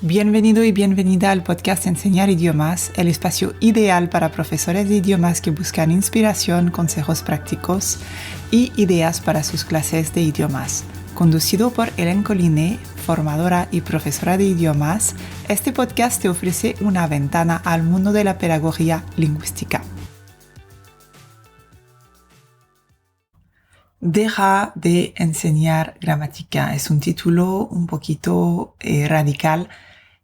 Bienvenido y bienvenida al podcast Enseñar Idiomas, el espacio ideal para profesores de idiomas que buscan inspiración, consejos prácticos y ideas para sus clases de idiomas. Conducido por Hélène Collinet, formadora y profesora de idiomas, este podcast te ofrece una ventana al mundo de la pedagogía lingüística. Deja de enseñar gramática. Es un título un poquito radical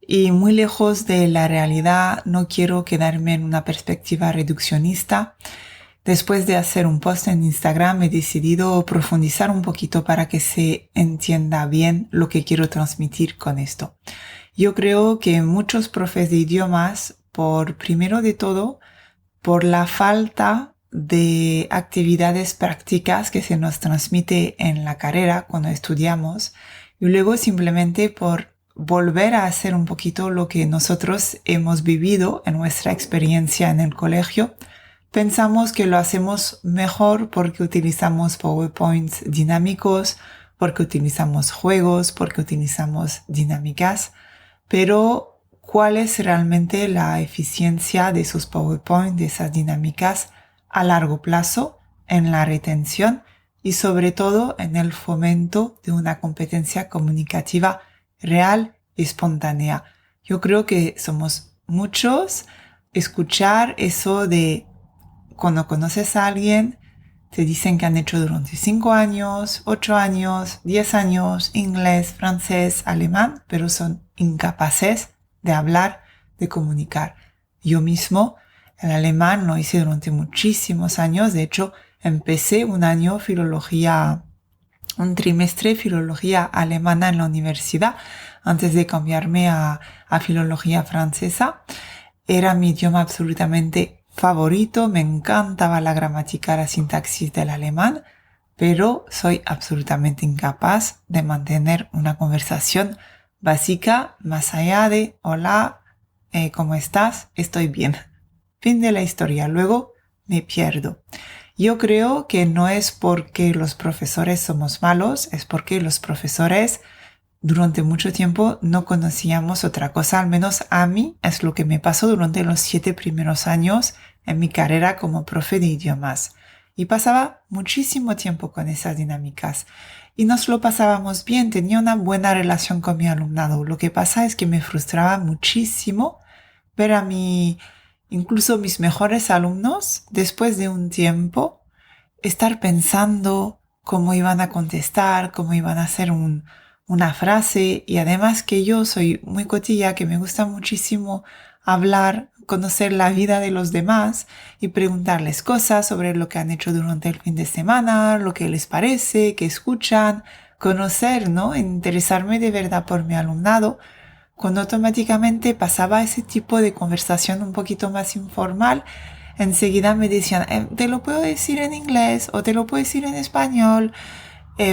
y muy lejos de la realidad. No quiero quedarme en una perspectiva reduccionista. Después de hacer un post en Instagram he decidido profundizar un poquito para que se entienda bien lo que quiero transmitir con esto. Yo creo que muchos profes de idiomas, primero de todo, por la falta de actividades prácticas que se nos transmite en la carrera cuando estudiamos, y luego simplemente por volver a hacer un poquito lo que nosotros hemos vivido en nuestra experiencia en el colegio. Pensamos que lo hacemos mejor porque utilizamos PowerPoints dinámicos, porque utilizamos juegos, porque utilizamos dinámicas, pero ¿cuál es realmente la eficiencia de esos PowerPoint, de esas dinámicas a largo plazo en la retención y sobre todo en el fomento de una competencia comunicativa real y espontánea? Yo creo que somos muchos escuchar eso de cuando conoces a alguien, te dicen que han hecho durante 5 años, 8 años, 10 años, inglés, francés, alemán, pero son incapaces de hablar, de comunicar. Yo mismo, el alemán lo hice durante muchísimos años. De hecho, empecé un trimestre filología alemana en la universidad antes de cambiarme a filología francesa. Era mi idioma absolutamente favorito, me encantaba la gramática, la sintaxis del alemán, pero soy absolutamente incapaz de mantener una conversación básica más allá de hola, ¿cómo estás? Estoy bien. Fin de la historia. Luego me pierdo. Yo creo que no es porque los profesores somos malos, es porque los profesores durante mucho tiempo no conocíamos otra cosa. Al menos a mí es lo que me pasó durante los 7 primeros años en mi carrera como profe de idiomas. Y pasaba muchísimo tiempo con esas dinámicas. Y nos lo pasábamos bien, tenía una buena relación con mi alumnado. Lo que pasa es que me frustraba muchísimo ver incluso mis mejores alumnos, después de un tiempo, estar pensando cómo iban a contestar, cómo iban a hacer una frase, y además que yo soy muy cotilla, que me gusta muchísimo hablar, conocer la vida de los demás y preguntarles cosas sobre lo que han hecho durante el fin de semana, lo que les parece, qué escuchan, conocer, ¿no? Interesarme de verdad por mi alumnado. Cuando automáticamente pasaba ese tipo de conversación un poquito más informal, enseguida me decían, te lo puedo decir en inglés o te lo puedo decir en español,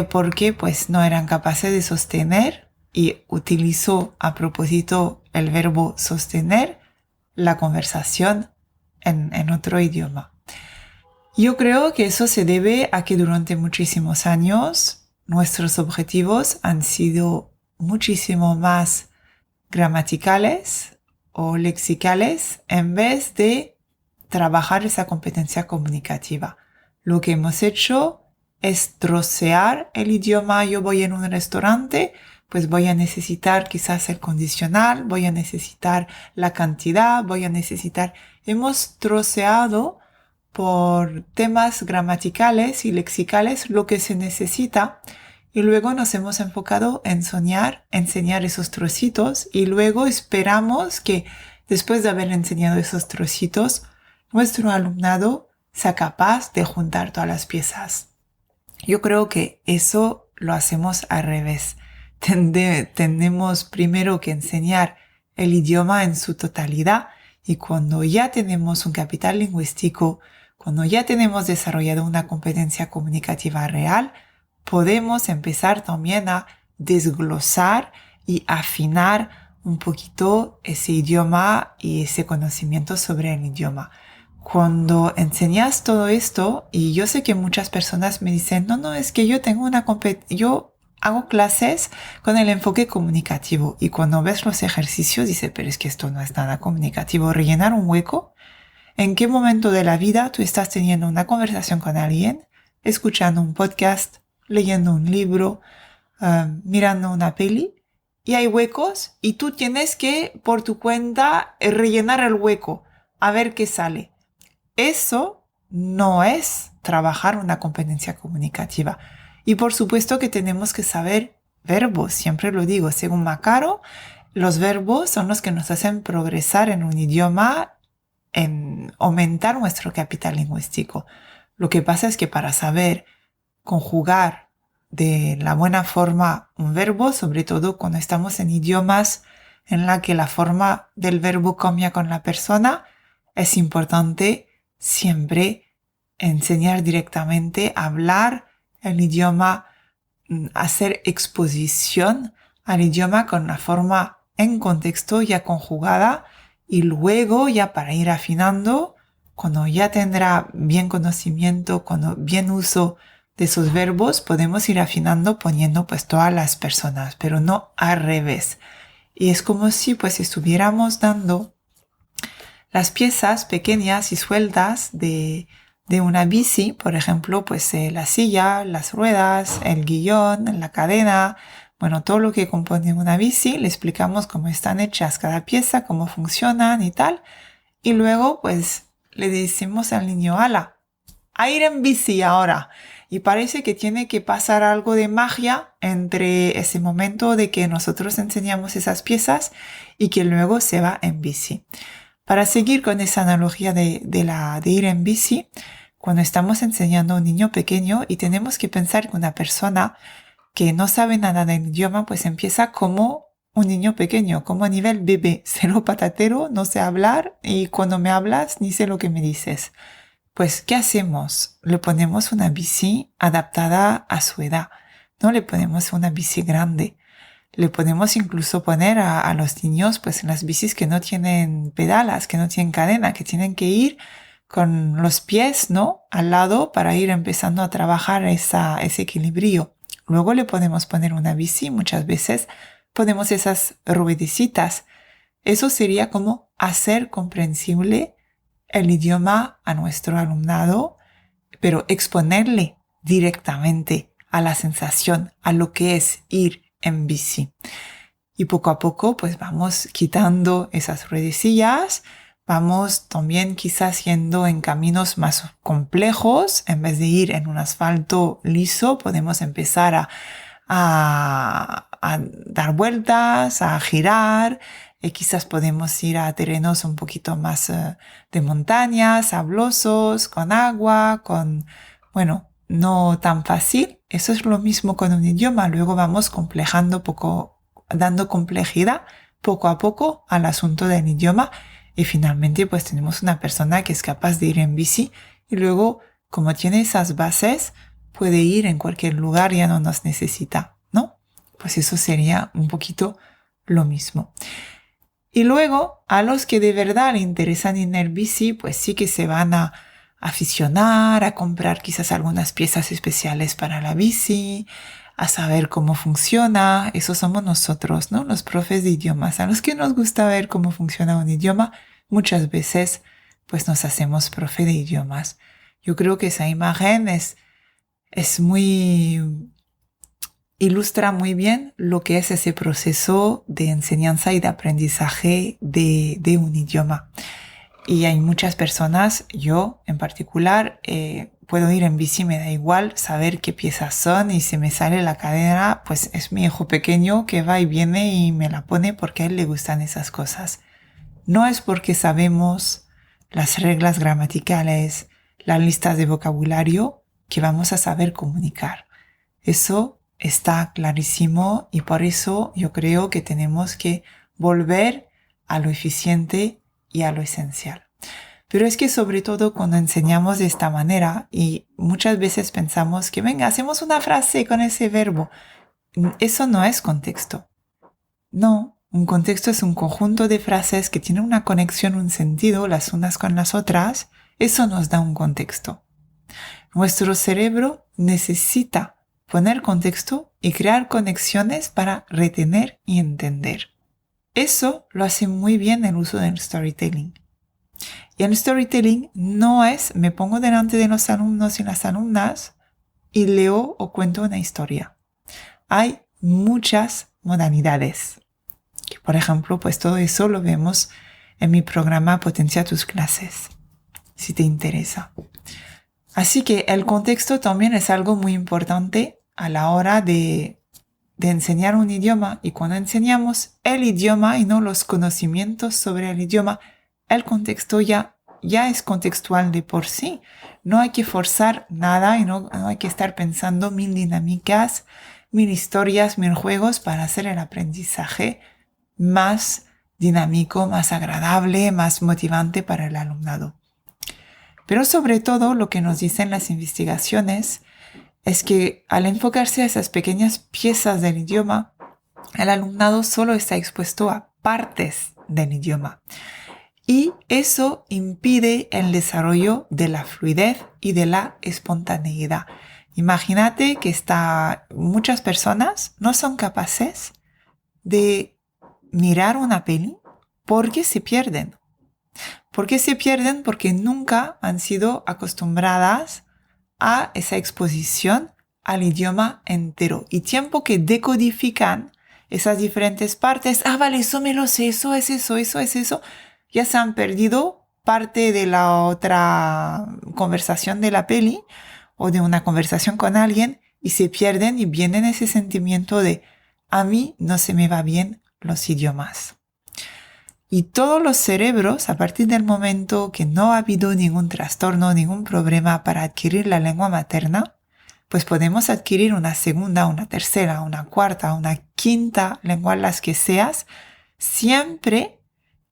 porque pues no eran capaces de sostener, y utilizo a propósito el verbo sostener, la conversación en otro idioma. Yo creo que eso se debe a que durante muchísimos años nuestros objetivos han sido muchísimo más gramaticales o lexicales en vez de trabajar esa competencia comunicativa. Lo que hemos hecho es trocear el idioma. Yo voy en un restaurante, pues voy a necesitar quizás el condicional, voy a necesitar la cantidad, Hemos troceado por temas gramaticales y lexicales lo que se necesita. Y luego nos hemos enfocado en enseñar esos trocitos, y luego esperamos que después de haber enseñado esos trocitos, nuestro alumnado sea capaz de juntar todas las piezas. Yo creo que eso lo hacemos al revés. Tenemos primero que enseñar el idioma en su totalidad, y cuando ya tenemos un capital lingüístico, cuando ya tenemos desarrollado una competencia comunicativa real, podemos empezar también a desglosar y afinar un poquito ese idioma y ese conocimiento sobre el idioma. Cuando enseñas todo esto, y yo sé que muchas personas me dicen, no, es que yo tengo yo hago clases con el enfoque comunicativo y cuando ves los ejercicios dices, pero es que esto no es nada comunicativo. Rellenar un hueco. ¿En qué momento de la vida tú estás teniendo una conversación con alguien, escuchando un podcast, leyendo un libro, mirando una peli? Y hay huecos y tú tienes que, por tu cuenta, rellenar el hueco, a ver qué sale. Eso no es trabajar una competencia comunicativa. Y por supuesto que tenemos que saber verbos, siempre lo digo, según Macaro, los verbos son los que nos hacen progresar en un idioma, en aumentar nuestro capital lingüístico. Lo que pasa es que para saber conjugar de la buena forma un verbo, sobre todo cuando estamos en idiomas en la que la forma del verbo cambia con la persona, es importante siempre enseñar directamente, hablar el idioma, hacer exposición al idioma con la forma en contexto ya conjugada y luego ya para ir afinando, cuando ya tendrá bien conocimiento, cuando bien uso de esos verbos, podemos ir afinando poniendo pues todas las personas, pero no al revés. Y es como si pues estuviéramos dando las piezas pequeñas y sueltas de una bici, por ejemplo, pues la silla, las ruedas, el guión, la cadena, bueno, todo lo que compone una bici, le explicamos cómo están hechas cada pieza, cómo funcionan y tal. Y luego, pues, le decimos al niño, ¡hala! A ir en bici ahora. Y parece que tiene que pasar algo de magia entre ese momento de que nosotros enseñamos esas piezas y que luego se va en bici. Para seguir con esa analogía de ir en bici, cuando estamos enseñando a un niño pequeño y tenemos que pensar que una persona que no sabe nada del idioma, pues empieza como un niño pequeño, como a nivel bebé, cero patatero, no sé hablar y cuando me hablas ni sé lo que me dices. Pues, ¿qué hacemos? Le ponemos una bici adaptada a su edad, no le ponemos una bici grande. Le podemos incluso poner a los niños pues en las bicis que no tienen pedalas, que no tienen cadena, que tienen que ir con los pies, ¿no? Al lado para ir empezando a trabajar ese equilibrio. Luego le podemos poner una bici, muchas veces ponemos esas ruedecitas. Eso sería como hacer comprensible el idioma a nuestro alumnado, pero exponerle directamente a la sensación, a lo que es ir en bici. Y poco a poco pues vamos quitando esas ruedecillas, vamos también quizás yendo en caminos más complejos, en vez de ir en un asfalto liso, podemos empezar a dar vueltas, a girar, quizás podemos ir a terrenos un poquito más de montaña, sablosos, con agua, bueno, no tan fácil. Eso es lo mismo con un idioma. Luego vamos complejando dando complejidad poco a poco al asunto del idioma y finalmente pues tenemos una persona que es capaz de ir en bici y luego como tiene esas bases puede ir en cualquier lugar, ya no nos necesita, ¿no? Pues eso sería un poquito lo mismo. Y luego a los que de verdad le interesan ir en bici pues sí que se van a aficionar, a comprar quizás algunas piezas especiales para la bici, a saber cómo funciona. Eso somos nosotros, ¿no? Los profes de idiomas. A los que nos gusta ver cómo funciona un idioma, muchas veces pues nos hacemos profe de idiomas. Yo creo que esa imagen ilustra muy bien lo que es ese proceso de enseñanza y de aprendizaje de un idioma. Y hay muchas personas, yo en particular, puedo ir en bici, me da igual saber qué piezas son y si me sale la cadena, pues es mi hijo pequeño que va y viene y me la pone porque a él le gustan esas cosas. No es porque sabemos las reglas gramaticales, las listas de vocabulario, que vamos a saber comunicar. Eso está clarísimo y por eso yo creo que tenemos que volver a lo eficiente y a lo esencial. Pero es que sobre todo cuando enseñamos de esta manera y muchas veces pensamos que venga, hacemos una frase con ese verbo. Eso no es contexto. No, un contexto es un conjunto de frases que tienen una conexión, un sentido las unas con las otras. Eso nos da un contexto. Nuestro cerebro necesita poner contexto y crear conexiones para retener y entender. Eso lo hace muy bien el uso del storytelling. Y el storytelling no es me pongo delante de los alumnos y las alumnas y leo o cuento una historia. Hay muchas modalidades. Por ejemplo, pues todo eso lo vemos en mi programa Potencia tus clases, si te interesa. Así que el contexto también es algo muy importante a la hora de enseñar un idioma, y cuando enseñamos el idioma y no los conocimientos sobre el idioma, el contexto ya es contextual de por sí. No hay que forzar nada y no hay que estar pensando 1000 dinámicas, 1000 historias, 1000 juegos para hacer el aprendizaje más dinámico, más agradable, más motivante para el alumnado. Pero sobre todo lo que nos dicen las investigaciones es que al enfocarse a esas pequeñas piezas del idioma, el alumnado solo está expuesto a partes del idioma. Y eso impide el desarrollo de la fluidez y de la espontaneidad. Imagínate que muchas personas no son capaces de mirar una peli porque se pierden. ¿Por qué se pierden? Porque nunca han sido acostumbradas a esa exposición al idioma entero. Y tiempo que decodifican esas diferentes partes, vale, eso me lo sé, eso es eso, ya se han perdido parte de la otra conversación de la peli o de una conversación con alguien y se pierden y viene ese sentimiento de a mí no se me va bien los idiomas. Y todos los cerebros, a partir del momento que no ha habido ningún trastorno, ningún problema para adquirir la lengua materna, pues podemos adquirir una segunda, una tercera, una cuarta, una quinta lengua, las que seas, siempre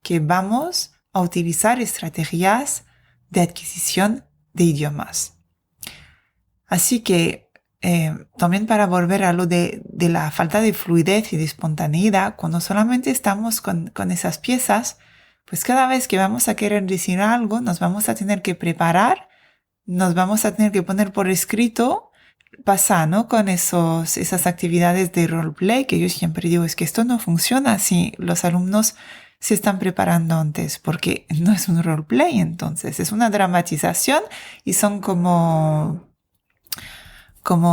que vamos a utilizar estrategias de adquisición de idiomas. Así que también para volver a lo de la falta de fluidez y de espontaneidad, cuando solamente estamos con esas piezas, pues cada vez que vamos a querer decir algo, nos vamos a tener que preparar, nos vamos a tener que poner por escrito, pasa, ¿no? Con esas actividades de roleplay, que yo siempre digo, es que esto no funciona si los alumnos se están preparando antes, porque no es un roleplay, entonces es una dramatización y son como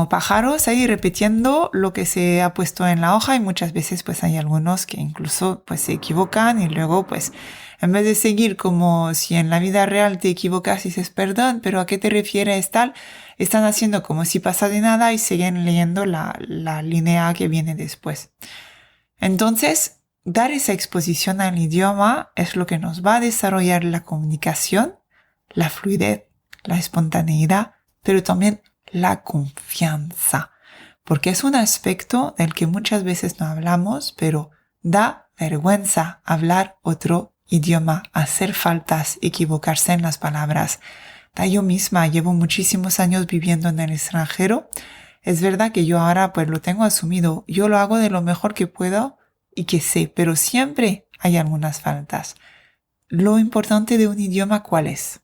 pájaros ahí repitiendo lo que se ha puesto en la hoja, y muchas veces pues hay algunos que incluso pues se equivocan y luego pues en vez de seguir como si en la vida real te equivocas y dices perdón, pero ¿a qué te refieres tal? Están haciendo como si pasa de nada y siguen leyendo la línea que viene después. Entonces, dar esa exposición al idioma es lo que nos va a desarrollar la comunicación, la fluidez, la espontaneidad, pero también la confianza, porque es un aspecto del que muchas veces no hablamos, pero da vergüenza hablar otro idioma, hacer faltas, equivocarse en las palabras. Yo misma llevo muchísimos años viviendo en el extranjero. Es verdad que yo ahora pues lo tengo asumido, yo lo hago de lo mejor que puedo y que sé, pero siempre hay algunas faltas. Lo importante de un idioma, ¿cuál es?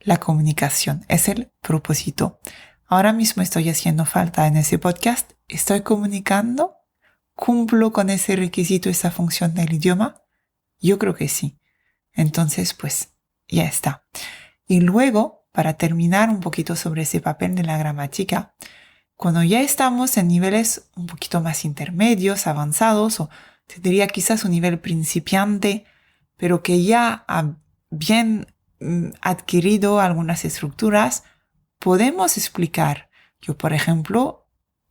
La comunicación, es el propósito. Ahora mismo estoy haciendo falta en ese podcast, estoy comunicando, ¿cumplo con ese requisito, esa función del idioma? Yo creo que sí. Entonces, pues, ya está. Y luego, para terminar un poquito sobre ese papel de la gramática, cuando ya estamos en niveles un poquito más intermedios, avanzados, o te diría quizás un nivel principiante, pero que ya ha bien adquirido algunas estructuras, podemos explicar. Yo, por ejemplo,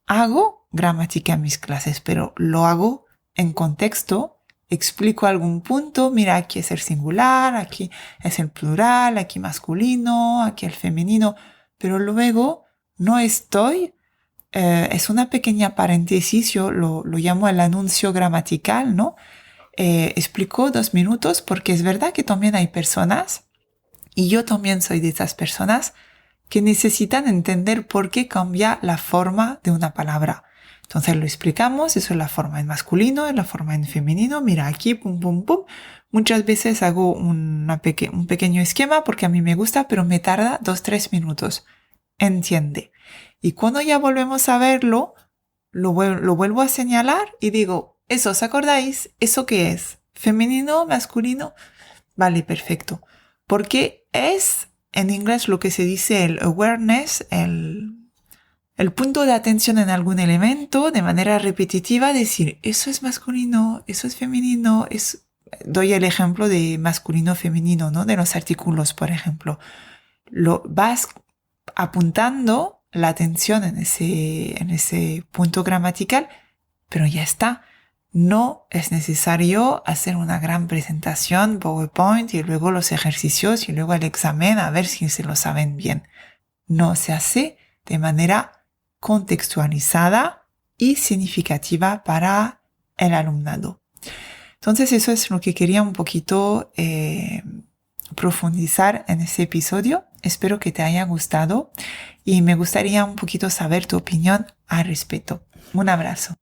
hago gramática en mis clases, pero lo hago en contexto, explico algún punto, mira, aquí es el singular, aquí es el plural, aquí masculino, aquí el femenino, pero luego no estoy, es una pequeña paréntesis, yo lo llamo el anuncio gramatical, ¿no? Explico 2 minutos porque es verdad que también hay personas, y yo también soy de esas personas, que necesitan entender por qué cambia la forma de una palabra. Entonces lo explicamos, eso es la forma en masculino, es la forma en femenino, mira aquí, pum, pum, pum. Muchas veces hago un pequeño esquema porque a mí me gusta, pero me tarda 2-3 minutos. entiende. Y cuando ya volvemos a verlo, lo vuelvo a señalar y digo, ¿eso os acordáis? ¿Eso qué es? ¿Femenino? ¿Masculino? Vale, perfecto. Porque es en inglés lo que se dice el awareness, el punto de atención en algún elemento de manera repetitiva, decir, eso es masculino, eso es femenino, doy el ejemplo de masculino femenino, ¿no? De los artículos, por ejemplo. Lo vas apuntando la atención en ese punto gramatical, pero ya está. No es necesario hacer una gran presentación, PowerPoint, y luego los ejercicios y luego el examen a ver si se lo saben bien. No, se hace de manera contextualizada y significativa para el alumnado. Entonces eso es lo que quería un poquito profundizar en ese episodio. Espero que te haya gustado y me gustaría un poquito saber tu opinión al respecto. Un abrazo.